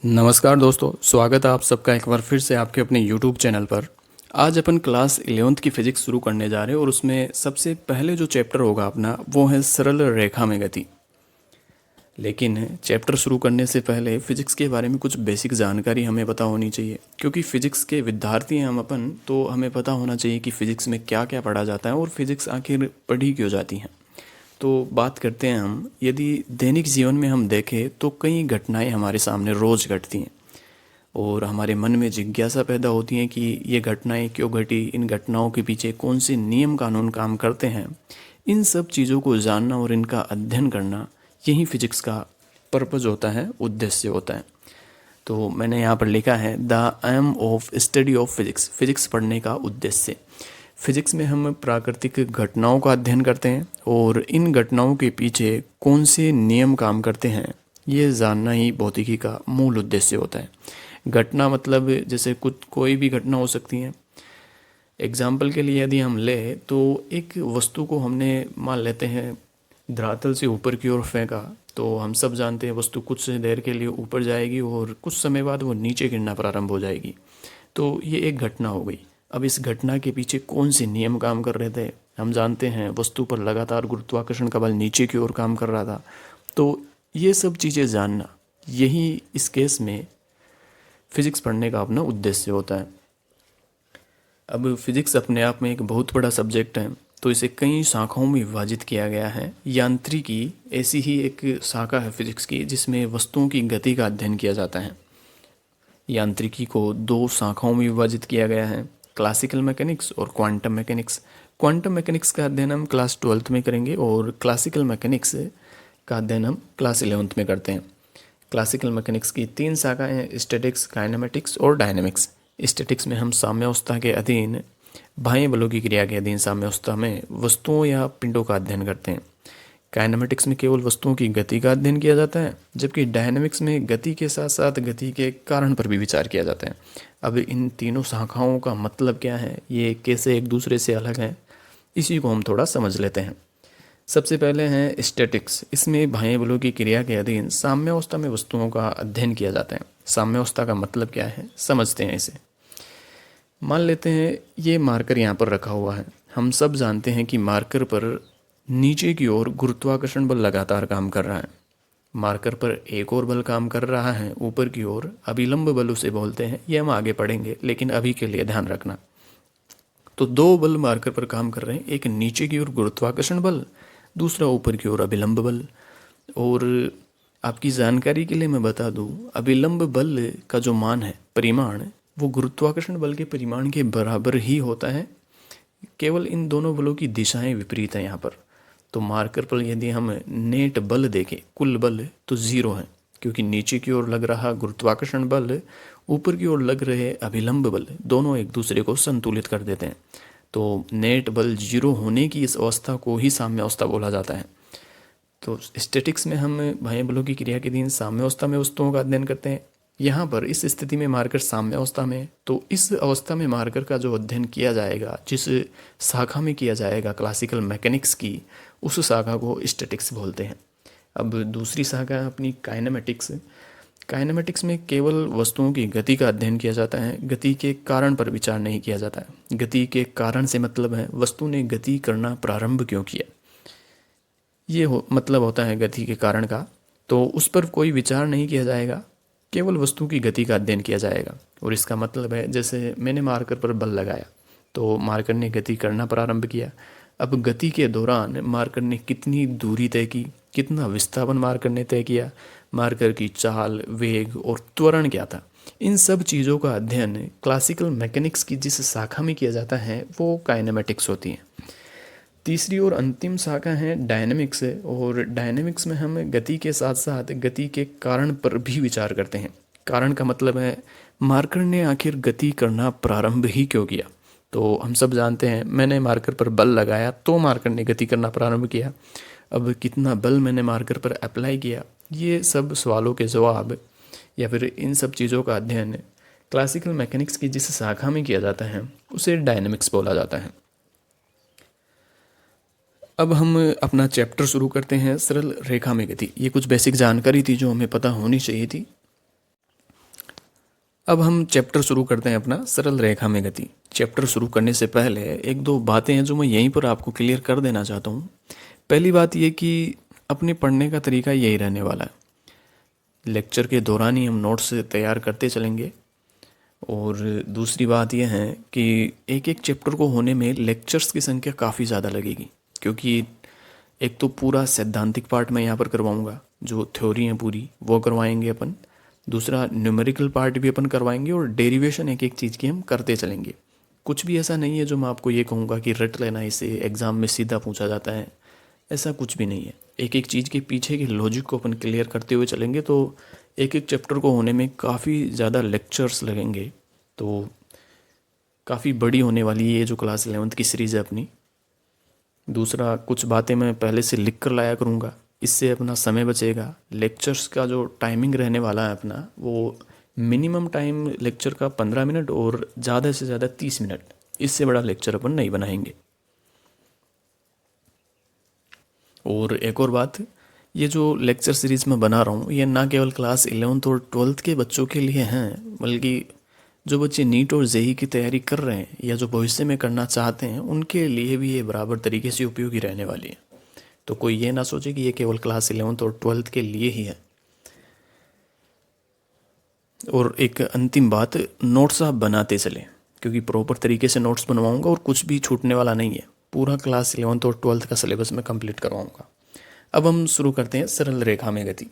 नमस्कार दोस्तों, स्वागत है आप सबका एक बार फिर से आपके अपने YouTube चैनल पर। आज अपन क्लास 11th की फिजिक्स शुरू करने जा रहे हैं और उसमें सबसे पहले जो चैप्टर होगा अपना वो है सरल रेखा में गति। लेकिन चैप्टर शुरू करने से पहले फिजिक्स के बारे में कुछ बेसिक जानकारी हमें पता होनी चाहिए, क्योंकि फिजिक्स के विद्यार्थी हैं हम अपन, तो हमें पता होना चाहिए कि फिजिक्स में क्या क्या पढ़ा जाता है और फिजिक्स आखिर पढ़ी क्यों जाती हैं। तो बात करते हैं हम, यदि दैनिक जीवन में हम देखें तो कई घटनाएं हमारे सामने रोज़ घटती हैं और हमारे मन में जिज्ञासा पैदा होती है कि ये घटनाएं क्यों घटी, इन घटनाओं के पीछे कौन से नियम कानून काम करते हैं। इन सब चीज़ों को जानना और इनका अध्ययन करना, यही फिजिक्स का पर्पज़ होता है, उद्देश्य होता है। तो मैंने यहाँ पर लिखा है the aim of study of physics, physics पढ़ने का उद्देश्य। फिजिक्स में हम प्राकृतिक घटनाओं का अध्ययन करते हैं और इन घटनाओं के पीछे कौन से नियम काम करते हैं ये जानना ही भौतिकी का मूल उद्देश्य होता है। घटना मतलब जैसे कुछ कोई भी घटना हो सकती है। एग्जाम्पल के लिए यदि हम ले तो एक वस्तु को हमने मान लेते हैं धरातल से ऊपर की ओर फेंका, तो हम सब जानते हैं वस्तु कुछ देर के लिए ऊपर जाएगी और कुछ समय बाद वो नीचे गिरना प्रारंभ हो जाएगी। तो ये एक घटना हो गई। अब इस घटना के पीछे कौन से नियम काम कर रहे थे, हम जानते हैं वस्तु पर लगातार गुरुत्वाकर्षण का बल नीचे की ओर काम कर रहा था। तो ये सब चीज़ें जानना, यही इस केस में फिजिक्स पढ़ने का अपना उद्देश्य होता है। अब फिजिक्स अपने आप में एक बहुत बड़ा सब्जेक्ट है, तो इसे कई शाखाओं में विभाजित किया गया है। यांत्रिकी ऐसी ही एक शाखा है फिजिक्स की जिसमें वस्तुओं की गति का अध्ययन किया जाता है। यांत्रिकी को दो शाखाओं में विभाजित किया गया है, क्लासिकल मैकेनिक्स और क्वांटम मैकेनिक्स। क्वांटम मैकेनिक्स का अध्ययन हम क्लास 12th में करेंगे और क्लासिकल मैकेनिक्स का अध्ययन हम क्लास 11th में करते हैं। क्लासिकल मैकेनिक्स की तीन शाखाएं हैं, स्टैटिक्स, काइनेमेटिक्स और डायनेमिक्स। स्टैटिक्स में हम साम्यावस्था के अधीन, बाह्य बलों की क्रिया के अधीन साम्यावस्था में वस्तुओं या पिंडों का अध्ययन करते हैं। काइनेमेटिक्स में केवल वस्तुओं की गति का अध्ययन किया जाता है, जबकि डायनेमिक्स में गति के साथ साथ गति के कारण पर भी विचार किया जाता है। अब इन तीनों शाखाओं का मतलब क्या है, ये कैसे एक दूसरे से अलग हैं, इसी को हम थोड़ा समझ लेते हैं। सबसे पहले हैं स्टैटिक्स। इसमें बाह्य बलों की क्रिया के अधीन साम्यावस्था में वस्तुओं का अध्ययन किया जाता है। साम्यावस्था का मतलब क्या है, समझते हैं इसे। मान लेते हैं ये मार्कर यहाँ पर रखा हुआ है। हम सब जानते हैं कि मार्कर पर नीचे की ओर गुरुत्वाकर्षण बल लगातार काम कर रहा है। मार्कर पर एक और बल काम कर रहा है ऊपर की ओर, अभिलंब बल उसे बोलते हैं। ये हम आगे पढ़ेंगे, लेकिन अभी के लिए ध्यान रखना। तो दो बल मार्कर पर काम कर रहे हैं, एक नीचे की ओर गुरुत्वाकर्षण बल, दूसरा ऊपर की ओर अभिलंब बल। और आपकी जानकारी के लिए मैं बता दूं, अभिलंब बल का जो मान है, परिमाण, वो गुरुत्वाकर्षण बल के परिमाण के बराबर ही होता है। केवल इन दोनों बलों की दिशाएं विपरीत हैं यहाँ पर। तो मार्कर पर यदि हम नेट बल देखें, कुल बल, तो 0 है, क्योंकि नीचे की ओर लग रहा गुरुत्वाकर्षण बल, ऊपर की ओर लग रहे अभिलंब बल, दोनों एक दूसरे को संतुलित कर देते हैं। तो नेट बल 0 होने की इस अवस्था को ही साम्यावस्था बोला जाता है। तो स्टैटिक्स में हम बाह्य बलों की क्रिया के अधीन साम्यावस्था में वस्तुओं का अध्ययन करते हैं। यहाँ पर इस स्थिति में मार्कर साम्यावस्था में, तो इस अवस्था में मार्कर का जो अध्ययन किया जाएगा, जिस शाखा में किया जाएगा क्लासिकल मैकेनिक्स की, उस शाखा को स्टैटिक्स बोलते हैं। अब दूसरी शाखा अपनी काइनेमेटिक्स। काइनेमेटिक्स में केवल वस्तुओं की गति का अध्ययन किया जाता है, गति के कारण पर विचार नहीं किया जाता है। गति के कारण से मतलब है वस्तु ने गति करना प्रारंभ क्यों किया, मतलब होता है गति के कारण का। तो उस पर कोई विचार नहीं किया जाएगा, केवल वस्तु की गति का अध्ययन किया जाएगा। और इसका मतलब है, जैसे मैंने मार्कर पर बल लगाया तो मार्कर ने गति करना प्रारंभ किया। अब गति के दौरान मार्कर ने कितनी दूरी तय की, कितना विस्थापन मार्कर ने तय किया, मार्कर की चाल, वेग और त्वरण क्या था, इन सब चीज़ों का अध्ययन क्लासिकल मैकेनिक्स की जिस शाखा में किया जाता है वो काइनेमेटिक्स होती है। तीसरी और अंतिम शाखा है डायनेमिक्स, और डायनेमिक्स में हम गति के साथ साथ गति के कारण पर भी विचार करते हैं। कारण का मतलब है मार्कर ने आखिर गति करना प्रारंभ ही क्यों किया। तो हम सब जानते हैं, मैंने मार्कर पर बल लगाया तो मार्कर ने गति करना प्रारंभ किया। अब कितना बल मैंने मार्कर पर अप्लाई किया, ये सब सवालों के जवाब या फिर इन सब चीज़ों का अध्ययन क्लासिकल मैकेनिक्स की जिस शाखा में किया जाता है उसे डायनेमिक्स बोला जाता है। अब हम अपना चैप्टर शुरू करते हैं, सरल रेखा में गति। ये कुछ बेसिक जानकारी थी जो हमें पता होनी चाहिए थी। अब हम चैप्टर शुरू करते हैं अपना सरल रेखा में गति। चैप्टर शुरू करने से पहले एक दो बातें हैं जो मैं यहीं पर आपको क्लियर कर देना चाहता हूँ। पहली बात ये कि अपने पढ़ने का तरीका यही रहने वाला है। लेक्चर के दौरान ही हम नोट्स तैयार करते चलेंगे। और दूसरी बात यह है कि एक एक चैप्टर को होने में लेक्चर्स की संख्या काफ़ी ज़्यादा लगेगी, क्योंकि एक तो पूरा सैद्धांतिक पार्ट मैं यहाँ पर करवाऊँगा, जो थ्योरी है पूरी वो करवाएंगे अपन। दूसरा न्यूमेरिकल पार्ट भी अपन करवाएंगे और डेरिवेशन एक एक चीज़ की हम करते चलेंगे। कुछ भी ऐसा नहीं है जो मैं आपको ये कहूँगा कि रट लेना, इसे एग्ज़ाम में सीधा पूछा जाता है, ऐसा कुछ भी नहीं है। एक एक चीज़ के पीछे के लॉजिक को अपन क्लियर करते हुए चलेंगे तो एक एक चैप्टर को होने में काफ़ी ज़्यादा लेक्चर्स लगेंगे। तो काफ़ी बड़ी होने वाली है ये जो क्लास 11th की सीरीज़ है अपनी। दूसरा, कुछ बातें मैं पहले से लिख कर लाया करूँगा, इससे अपना समय बचेगा। लेक्चर्स का जो टाइमिंग रहने वाला है अपना, वो मिनिमम टाइम लेक्चर का 15 मिनट और ज़्यादा से ज़्यादा 30 मिनट, इससे बड़ा लेक्चर अपन नहीं बनाएंगे। और एक और बात, ये जो लेक्चर सीरीज़ मैं बना रहा हूँ ये ना केवल क्लास 11th और 12th के बच्चों के लिए हैं, बल्कि जो बच्चे नीट और जेई की तैयारी कर रहे हैं या जो भविष्य में करना चाहते हैं उनके लिए भी ये बराबर तरीके से उपयोगी रहने वाली है। तो कोई ये ना सोचे कि ये केवल क्लास 11th और 12th के लिए ही है। और एक अंतिम बात, नोट्स आप बनाते चलें, क्योंकि प्रॉपर तरीके से नोट्स बनवाऊंगा और कुछ भी छूटने वाला नहीं है। पूरा क्लास 11th और 12th का सिलेबस मैं कंप्लीट करवाऊंगा। अब हम शुरू करते हैं सरल रेखा में गति।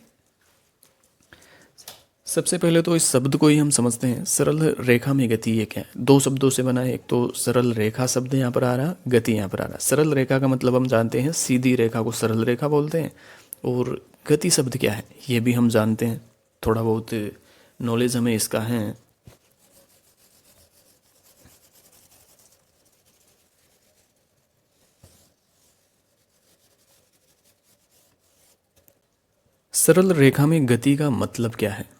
सबसे पहले तो इस शब्द को ही हम समझते हैं। सरल रेखा में गति ये क्या है? दो शब्दों से बना है। एक तो सरल रेखा शब्द यहाँ पर आ रहा, गति यहाँ पर आ रहा। सरल रेखा का मतलब हम जानते हैं, सीधी रेखा को सरल रेखा बोलते हैं। और गति शब्द क्या है ये भी हम जानते हैं, थोड़ा बहुत नॉलेज हमें इसका है। सरल रेखा में गति का मतलब क्या है?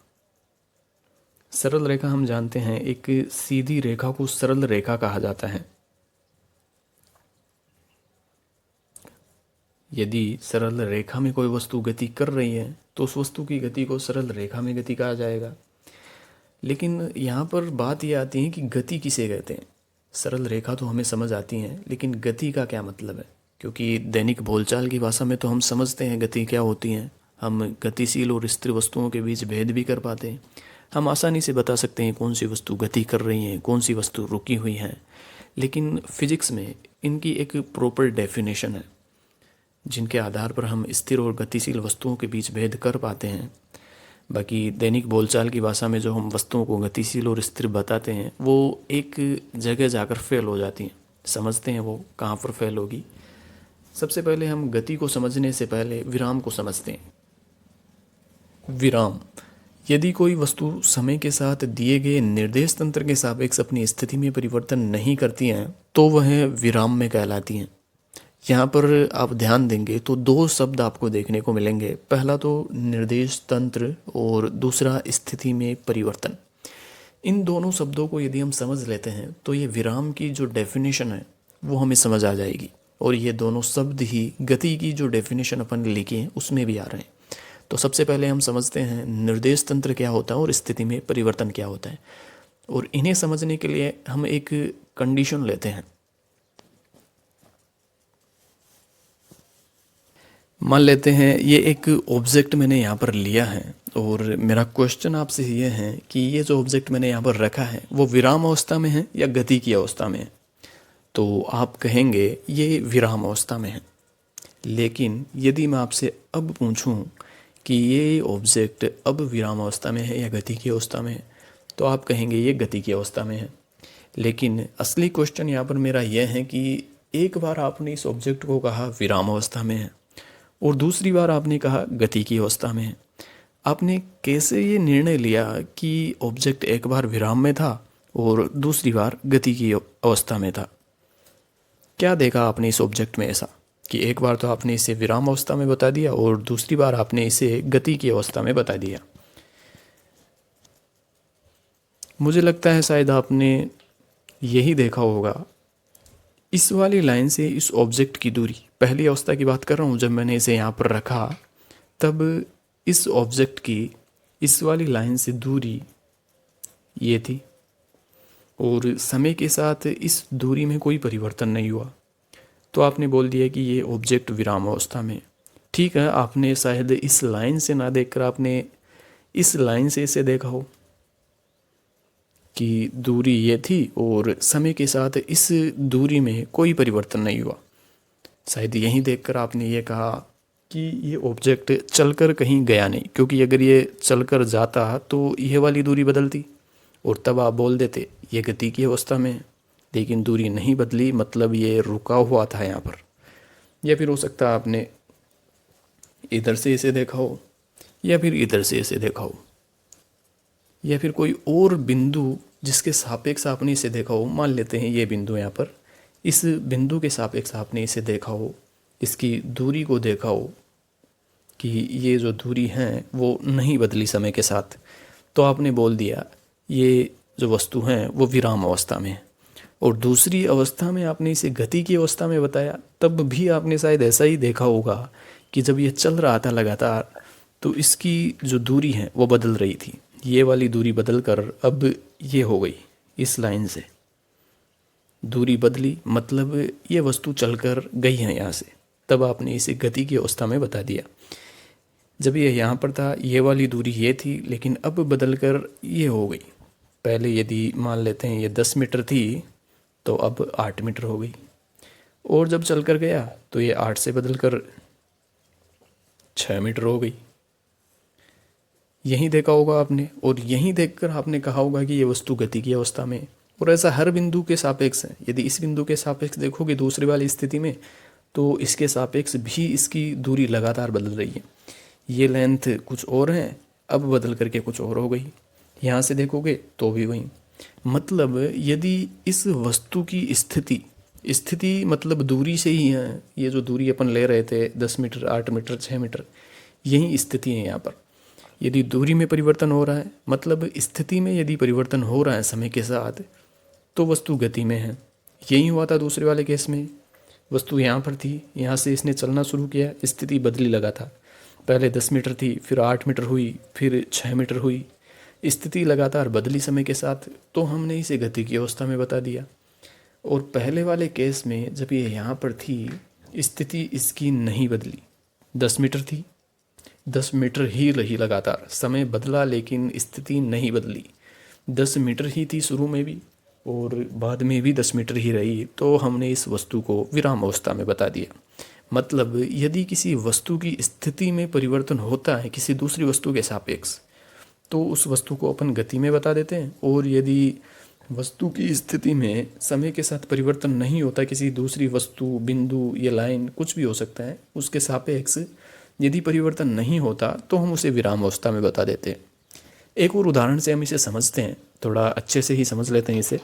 सरल रेखा हम जानते हैं, एक सीधी रेखा को सरल रेखा कहा जाता है। यदि सरल रेखा में कोई वस्तु गति कर रही है तो उस वस्तु की गति को सरल रेखा में गति कहा जाएगा। लेकिन यहाँ पर बात यह आती है कि गति किसे कहते हैं। सरल रेखा तो हमें समझ आती है, लेकिन गति का क्या मतलब है? क्योंकि दैनिक बोलचाल की भाषा में तो हम समझते हैं गति क्या होती है। हम गतिशील और स्थिर वस्तुओं के बीच भेद भी कर पाते हैं। हम आसानी से बता सकते हैं कौन सी वस्तु गति कर रही है, कौन सी वस्तु रुकी हुई है। लेकिन फिजिक्स में इनकी एक प्रॉपर डेफिनेशन है, जिनके आधार पर हम स्थिर और गतिशील वस्तुओं के बीच भेद कर पाते हैं। बाकी दैनिक बोलचाल की भाषा में जो हम वस्तुओं को गतिशील और स्थिर बताते हैं वो एक जगह जाकर फेल हो जाती हैं। समझते हैं वो कहाँ पर फेल होगी। सबसे पहले हम गति को समझने से पहले विराम को समझते हैं। विराम, यदि कोई वस्तु समय के साथ दिए गए निर्देश तंत्र के सापेक्ष अपनी स्थिति में परिवर्तन नहीं करती हैं तो वह विराम में कहलाती हैं। यहाँ पर आप ध्यान देंगे तो दो शब्द आपको देखने को मिलेंगे। पहला तो निर्देश तंत्र और दूसरा स्थिति में परिवर्तन। इन दोनों शब्दों को यदि हम समझ लेते हैं तो ये विराम की जो डेफिनेशन है वो हमें समझ आ जाएगी। और ये दोनों शब्द ही गति की जो डेफिनेशन अपन लिखी है उसमें भी आ रहे हैं। तो सबसे पहले हम समझते हैं निर्देश तंत्र क्या होता है और स्थिति में परिवर्तन क्या होता है। और इन्हें समझने के लिए हम एक कंडीशन लेते हैं। मान लेते हैं ये एक ऑब्जेक्ट मैंने यहाँ पर लिया है और मेरा क्वेश्चन आपसे ये है कि ये जो ऑब्जेक्ट मैंने यहाँ पर रखा है वो विराम अवस्था में है या गति की अवस्था में है। तो आप कहेंगे ये विराम अवस्था में है। लेकिन यदि मैं आपसे अब पूछूं कि ये ऑब्जेक्ट अब विराम अवस्था में है या गति की अवस्था में है, तो आप कहेंगे ये गति की अवस्था में है। लेकिन असली क्वेश्चन यहाँ पर मेरा यह है कि एक बार आपने इस ऑब्जेक्ट को कहा विराम अवस्था में है और दूसरी बार आपने कहा गति की अवस्था में है। आपने कैसे ये निर्णय लिया कि ऑब्जेक्ट एक बार विराम में था और दूसरी बार गति की अवस्था में था? क्या देखा आपने इस ऑब्जेक्ट में ऐसा कि एक बार तो आपने इसे विराम अवस्था में बता दिया और दूसरी बार आपने इसे गति की अवस्था में बता दिया? मुझे लगता है शायद आपने यही देखा होगा। इस वाली लाइन से इस ऑब्जेक्ट की दूरी, पहली अवस्था की बात कर रहा हूँ, जब मैंने इसे यहाँ पर रखा तब इस ऑब्जेक्ट की इस वाली लाइन से दूरी ये थी, और समय के साथ इस दूरी में कोई परिवर्तन नहीं हुआ, तो आपने बोल दिया कि ये ऑब्जेक्ट विराम अवस्था में है। ठीक है, आपने शायद इस लाइन से ना देखकर आपने इस लाइन से इसे देखा हो कि दूरी ये थी और समय के साथ इस दूरी में कोई परिवर्तन नहीं हुआ। शायद यहीं देखकर आपने ये कहा कि ये ऑब्जेक्ट चलकर कहीं गया नहीं, क्योंकि अगर ये चलकर जाता तो ये वाली दूरी बदलती और तब आप बोल देते ये गति की अवस्था में है। लेकिन दूरी नहीं बदली, मतलब ये रुका हुआ था यहाँ पर। या फिर हो सकता है आपने इधर से इसे देखा हो, या फिर इधर से इसे देखा हो, या फिर कोई और बिंदु जिसके सापेक्ष आपने इसे देखा हो। मान लेते हैं ये बिंदु यहाँ पर, इस बिंदु के सापेक्ष आपने इसे देखा हो, इसकी दूरी को देखा हो कि ये जो दूरी है वो नहीं बदली समय के साथ, तो आपने बोल दिया ये जो वस्तु है वो विराम अवस्था में है। और दूसरी अवस्था में आपने इसे गति की अवस्था में बताया, तब भी आपने शायद ऐसा ही देखा होगा कि जब ये चल रहा था लगातार तो इसकी जो दूरी है वो बदल रही थी। ये वाली दूरी बदल कर अब ये हो गई, इस लाइन से दूरी बदली, मतलब ये वस्तु चलकर गई है यहाँ से। तब आपने इसे गति की अवस्था में बता दिया। जब ये यहाँ पर था ये वाली दूरी ये थी, लेकिन अब बदल कर ये हो गई। पहले यदि मान लेते हैं ये 10 मीटर थी तो अब 8 मीटर हो गई, और जब चल कर गया तो ये 8 से बदल कर 6 मीटर हो गई। यहीं देखा होगा आपने, और यहीं देखकर आपने कहा होगा कि ये वस्तु गति की अवस्था में है। और ऐसा हर बिंदु के सापेक्ष है। यदि इस बिंदु के सापेक्ष देखोगे दूसरी वाली स्थिति में, तो इसके सापेक्ष भी इसकी दूरी लगातार बदल रही है। ये लेंथ कुछ और है, अब बदल करके कुछ और हो गई। यहाँ से देखोगे तो भी वही। मतलब यदि इस वस्तु की स्थिति मतलब दूरी से ही है। ये जो दूरी अपन ले रहे थे 10 मीटर, 8 मीटर, 6 मीटर, यही स्थिति है यहाँ पर। यदि दूरी में परिवर्तन हो रहा है, मतलब स्थिति में यदि परिवर्तन हो रहा है समय के साथ, तो वस्तु गति में है। यही हुआ था दूसरे वाले केस में। वस्तु यहाँ पर थी, यहाँ से इसने चलना शुरू किया, स्थिति बदली लगा था। पहले 10 मीटर थी, फिर 8 मीटर हुई, फिर 6 मीटर हुई। स्थिति लगातार बदली समय के साथ, तो हमने इसे गति की अवस्था में बता दिया। और पहले वाले केस में जब ये यहाँ पर थी, स्थिति इसकी नहीं बदली। 10 मीटर थी, 10 मीटर ही रही लगातार। समय बदला लेकिन स्थिति नहीं बदली। 10 मीटर ही थी शुरू में भी, और बाद में भी 10 मीटर ही रही। तो हमने इस वस्तु को विराम अवस्था में बता दिया। मतलब यदि किसी वस्तु की स्थिति में परिवर्तन होता है किसी दूसरी वस्तु के सापेक्ष, तो उस वस्तु को अपन गति में बता देते हैं। और यदि वस्तु की स्थिति में समय के साथ परिवर्तन नहीं होता, किसी दूसरी वस्तु, बिंदु या लाइन, कुछ भी हो सकता है, उसके सापेक्ष यदि परिवर्तन नहीं होता, तो हम उसे विराम अवस्था में बता देते हैं। एक और उदाहरण से हम इसे समझते हैं, थोड़ा अच्छे से ही समझ लेते हैं इसे।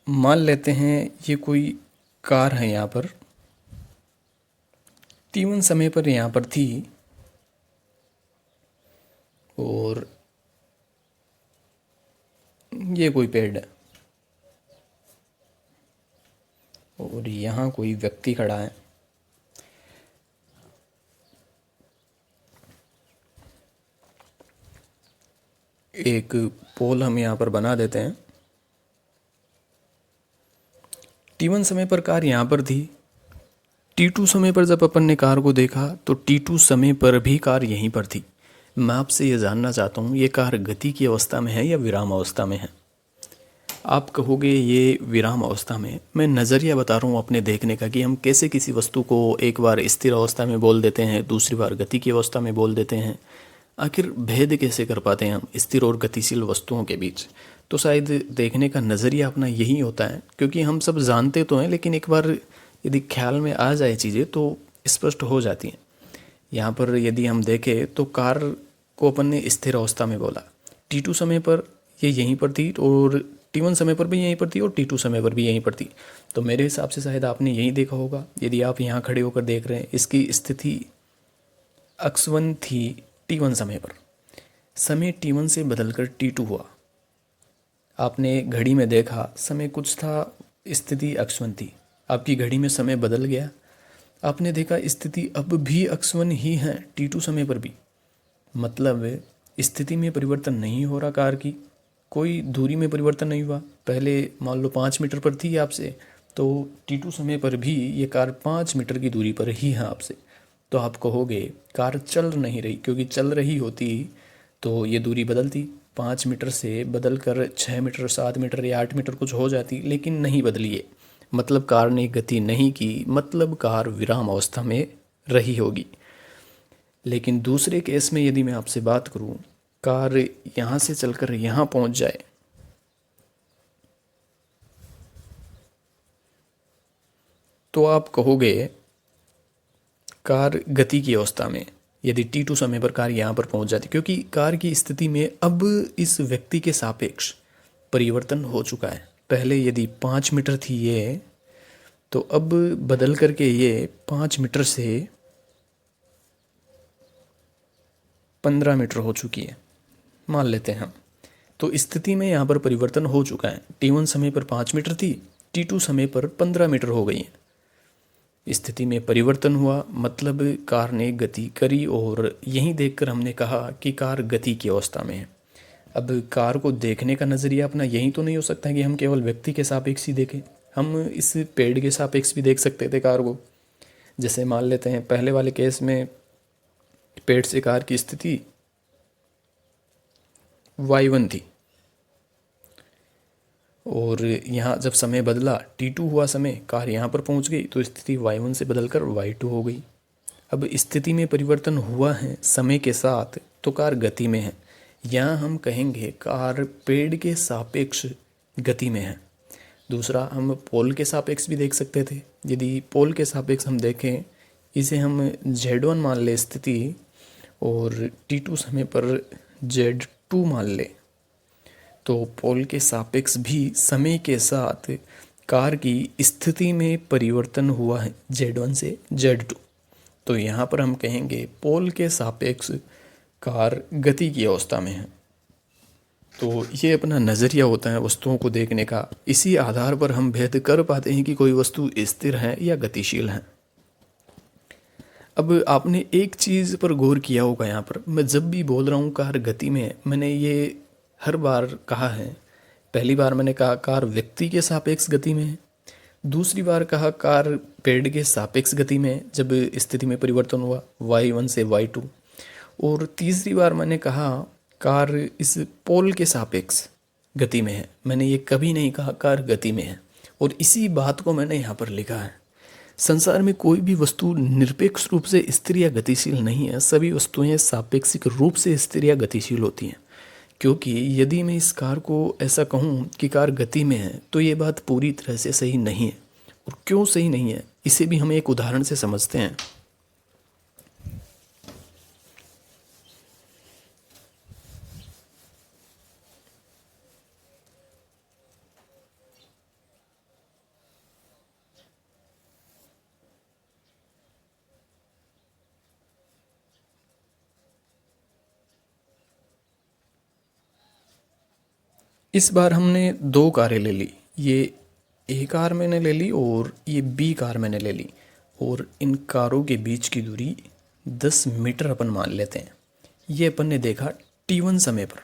मान लेते हैं ये कोई कार है, यहाँ पर T1 समय पर यहाँ पर थी, और ये कोई पेड़ है, और यहाँ कोई व्यक्ति खड़ा है। एक पोल हम यहाँ पर बना देते हैं। T1 समय पर कार यहाँ पर थी। T2 समय पर जब अपन ने कार को देखा तो T2 समय पर भी कार यहीं पर थी। मैं आपसे ये जानना चाहता हूँ, ये कार गति की अवस्था में है या विराम अवस्था में है? आप कहोगे ये विराम अवस्था में। मैं नज़रिया बता रहा हूँ अपने देखने का कि हम कैसे किसी वस्तु को एक बार स्थिर अवस्था में बोल देते हैं, दूसरी बार गति की अवस्था में बोल देते हैं। आखिर भेद कैसे कर पाते हैं हम स्थिर और गतिशील वस्तुओं के बीच? तो शायद देखने का नज़रिया अपना यही होता है, क्योंकि हम सब जानते तो हैं, लेकिन एक बार यदि ख्याल में आ जाए चीज़ें तो स्पष्ट हो जाती हैं। यहाँ पर यदि हम देखें तो कार को अपन ने स्थिर अवस्था में बोला। T2 समय पर ये यहीं पर थी, और T1 समय पर भी यहीं पर थी और T2 समय पर भी यहीं पर थी। तो मेरे हिसाब से शायद आपने यही देखा होगा। यदि आप यहाँ खड़े होकर देख रहे हैं, इसकी स्थिति x1 थी T1 समय पर, समय T1 से बदलकर T2 हुआ। आपने घड़ी में देखा समय कुछ था, स्थिति x1 थी, आपकी घड़ी में समय बदल गया, आपने देखा स्थिति अब भी x1 ही है T2 समय पर भी। मतलब स्थिति में परिवर्तन नहीं हो रहा कार की, कोई दूरी में परिवर्तन नहीं हुआ। पहले मान लो 5 मीटर पर थी आपसे, तो T2 समय पर भी ये कार 5 मीटर की दूरी पर ही है आपसे। तो आप कहोगे कार चल नहीं रही, क्योंकि चल रही होती तो ये दूरी बदलती, 5 मीटर से बदल कर 6 मीटर, 7 मीटर या 8 मीटर कुछ हो जाती, लेकिन नहीं बदली है। मतलब कार ने गति नहीं की, मतलब कार विराम अवस्था में रही होगी। लेकिन दूसरे केस में यदि मैं आपसे बात करूं, कार यहाँ से चलकर यहाँ पहुँच जाए, तो आप कहोगे कार गति की अवस्था में। यदि T2 समय पर कार यहाँ पर पहुँच जाती, क्योंकि कार की स्थिति में अब इस व्यक्ति के सापेक्ष परिवर्तन हो चुका है। पहले यदि 5 मीटर थी ये, तो अब बदल करके ये 5 मीटर से 15 मीटर हो चुकी है, मान लेते हैं हम। तो स्थिति में यहाँ पर परिवर्तन हो चुका है। T1 समय पर 5 मीटर थी, T2 समय पर 15 मीटर हो गई है। स्थिति में परिवर्तन हुआ, मतलब कार ने गति करी, और यहीं देखकर हमने कहा कि कार गति की अवस्था में है। अब कार को देखने का नज़रिया अपना यही तो नहीं हो सकता है कि हम केवल व्यक्ति के सापेक्ष ही देखें। हम इस पेड़ के सापेक्ष भी देख सकते थे कार को। जैसे मान लेते हैं पहले वाले केस में पेड़ से कार की स्थिति y1 थी, और यहाँ जब समय बदला, T2 हुआ समय, कार यहाँ पर पहुँच गई, तो स्थिति y1 से बदलकर y2 हो गई। अब स्थिति में परिवर्तन हुआ है समय के साथ, तो कार गति में है। यहाँ हम कहेंगे कार पेड़ के सापेक्ष गति में है। दूसरा, हम पोल के सापेक्ष भी देख सकते थे। यदि पोल के सापेक्ष हम देखें, इसे हम Z1 मान ले स्थिति, और T2 समय पर Z2 मान ले, तो पोल के सापेक्ष भी समय के साथ कार की स्थिति में परिवर्तन हुआ है Z1 से Z2। तो यहाँ पर हम कहेंगे पोल के सापेक्ष कार गति की अवस्था में है। तो ये अपना नज़रिया होता है वस्तुओं को देखने का। इसी आधार पर हम भेद कर पाते हैं कि कोई वस्तु स्थिर है या गतिशील है। अब आपने एक चीज़ पर गौर किया होगा, यहाँ पर मैं जब भी बोल रहा हूँ कार गति में है, मैंने ये हर बार कहा है। पहली बार मैंने कहा कार व्यक्ति के सापेक्ष गति में है, दूसरी बार कहा कार पेड़ के सापेक्ष गति में है जब स्थिति में परिवर्तन हुआ y1 से y2, और तीसरी बार मैंने कहा कार इस पोल के सापेक्ष गति में है। मैंने ये कभी नहीं कहा कार गति में है, और इसी बात को मैंने यहाँ पर लिखा है। संसार में कोई भी वस्तु निरपेक्ष रूप से स्थिर या गतिशील नहीं है, सभी वस्तुएं सापेक्षिक रूप से स्थिर या गतिशील होती हैं। क्योंकि यदि मैं इस कार को ऐसा कहूँ कि कार गति में है, तो ये बात पूरी तरह से सही नहीं है। और क्यों सही नहीं है, इसे भी हम एक उदाहरण से समझते हैं। इस बार हमने दो कारें ले ली, ये ए कार मैंने ले ली और ये बी कार मैंने ले ली, और इन कारों के बीच की दूरी 10 मीटर अपन मान लेते हैं। ये अपन ने देखा T1 समय पर।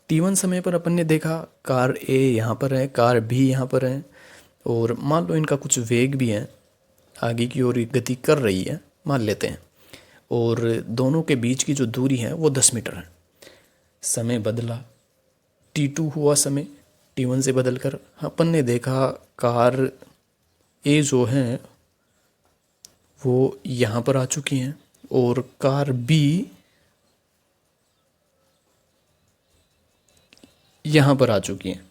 T1 समय पर अपन ने देखा कार ए यहाँ पर है, कार बी यहाँ पर है, और मान लो इनका कुछ वेग भी है, आगे की ओर गति कर रही है मान लेते हैं, और दोनों के बीच की जो दूरी है वो 10 मीटर है। समय बदला, T2 हुआ समय T1 से बदलकर। अपन ने देखा कार ए जो है वो यहाँ पर आ चुकी हैं, और कार बी यहाँ पर आ चुकी हैं,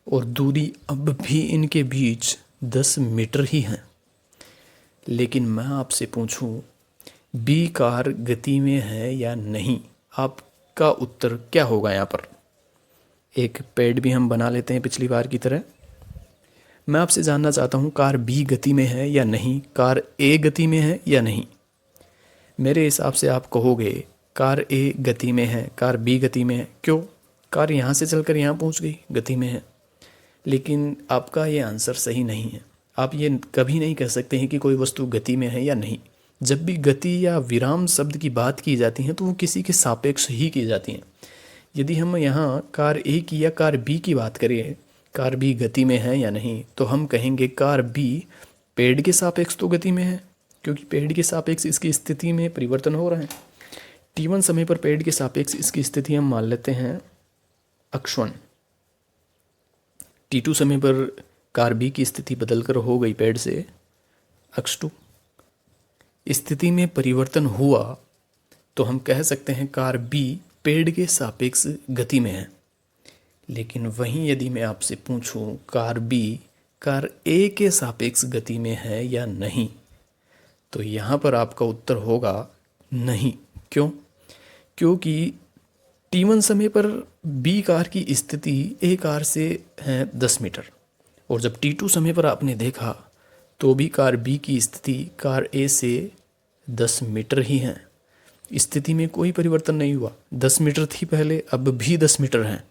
और दूरी अब भी इनके बीच 10 मीटर ही है। लेकिन मैं आपसे पूछूं बी कार गति में है या नहीं, आपका उत्तर क्या होगा यहाँ पर? एक पैड भी हम बना लेते हैं पिछली बार की तरह। मैं आपसे जानना चाहता हूँ कार बी गति में है या नहीं, कार ए गति में है या नहीं। मेरे हिसाब से आप कहोगे कार ए गति में है, कार बी गति में है। क्यों? कार यहाँ से चलकर यहाँ पहुँच गई, गति में है। लेकिन आपका ये आंसर सही नहीं है। आप ये कभी नहीं कह सकते हैं कि कोई वस्तु गति में है या नहीं। जब भी गति या विराम शब्द की बात की जाती है तो वो किसी के सापेक्ष ही की जाती हैं। यदि हम यहाँ कार ए की या कार बी की बात करें, कार बी गति में है या नहीं, तो हम कहेंगे कार बी पेड़ के सापेक्ष तो गति में है, क्योंकि पेड़ के सापेक्ष इसकी स्थिति में परिवर्तन हो रहा है। t1 समय पर पेड़ के सापेक्ष इसकी स्थिति हम मान लेते हैं x1। t2 समय पर कार बी की स्थिति बदलकर हो गई पेड़ से x2। स्थिति में परिवर्तन हुआ तो हम कह सकते हैं कार बी पेड़ के सापेक्ष गति में है। लेकिन वहीं यदि मैं आपसे पूछूं कार बी कार ए के सापेक्ष गति में है या नहीं, तो यहाँ पर आपका उत्तर होगा नहीं। क्यों? क्योंकि t1 समय पर बी कार की स्थिति ए कार से है 10 मीटर, और जब t2 समय पर आपने देखा तो भी कार बी की स्थिति कार ए से 10 मीटर ही है। स्थिति में कोई परिवर्तन नहीं हुआ। 10 मीटर थी पहले, अब भी 10 मीटर है।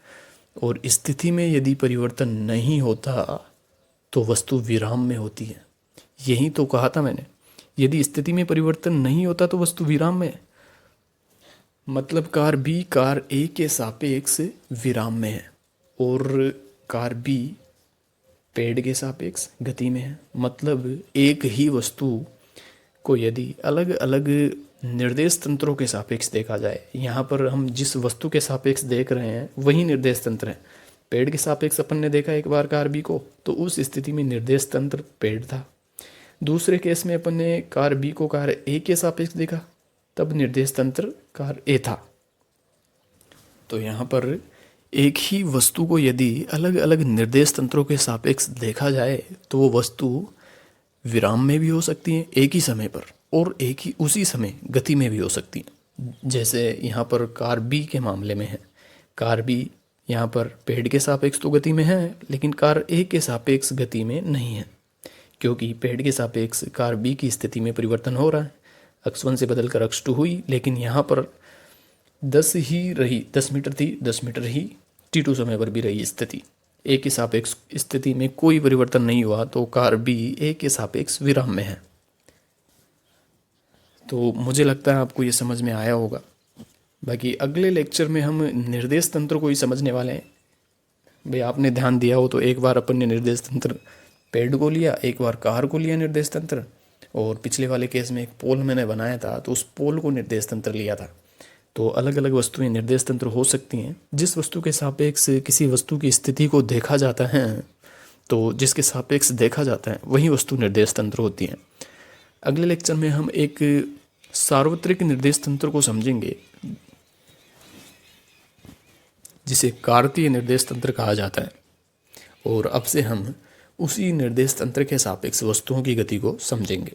और स्थिति में यदि परिवर्तन नहीं होता तो वस्तु विराम में होती है। यही तो कहा था मैंने, यदि स्थिति में परिवर्तन नहीं होता तो वस्तु विराम में है। मतलब कार बी कार ए के सापेक्ष विराम में है और कार बी पेड़ के सापेक्ष गति में है। मतलब एक ही वस्तु को यदि अलग अलग निर्देश तंत्रों के सापेक्ष देखा जाए, यहाँ पर हम जिस वस्तु के सापेक्ष देख रहे हैं वही निर्देश तंत्र है। पेड़ के सापेक्ष अपन ने देखा एक बार कार बी को, तो उस स्थिति में निर्देश तंत्र पेड़ था। दूसरे केस में अपन ने कार बी को कार ए के सापेक्ष देखा, तब निर्देश तंत्र कार ए था। तो यहाँ पर एक ही वस्तु को यदि अलग अलग निर्देश तंत्रों के सापेक्ष देखा जाए तो वो वस्तु विराम में भी हो सकती है एक ही समय पर, और एक ही उसी समय गति में भी हो सकती है। जैसे यहाँ पर कार बी के मामले में है, कार बी यहाँ पर पेड़ के सापेक्ष तो गति में है, लेकिन कार ए के सापेक्ष गति में नहीं है, क्योंकि पेड़ के सापेक्ष कार बी की स्थिति में परिवर्तन हो रहा है। x1 से बदलकर x2 हुई, लेकिन यहाँ पर 10 ही रही, 10 मीटर थी, 10 मीटर ही t2 समय पर भी रही स्थिति। ए के सापेक्ष स्थिति में कोई परिवर्तन नहीं हुआ, तो कार बी ए के सापेक्ष विराम में है। तो मुझे लगता है आपको ये समझ में आया होगा। बाकी अगले लेक्चर में हम निर्देश तंत्र को ही समझने वाले हैं। भाई आपने ध्यान दिया हो तो एक बार अपन ने निर्देश तंत्र पेड़ को लिया, एक बार कार को लिया निर्देश तंत्र, और पिछले वाले केस में एक पोल मैंने बनाया था तो उस पोल को निर्देश तंत्र लिया था। तो अलग अलग वस्तुएं निर्देश तंत्र हो सकती हैं। जिस वस्तु के सापेक्ष किसी वस्तु की स्थिति को देखा जाता है, तो जिसके सापेक्ष देखा जाता है वही वस्तु निर्देश तंत्र होती है। अगले लेक्चर में हम एक सार्वत्रिक निर्देश तंत्र को समझेंगे, जिसे कार्तीय निर्देश तंत्र कहा जाता है। और अब से हम उसी निर्देश तंत्र के सापेक्ष वस्तुओं की गति को समझेंगे।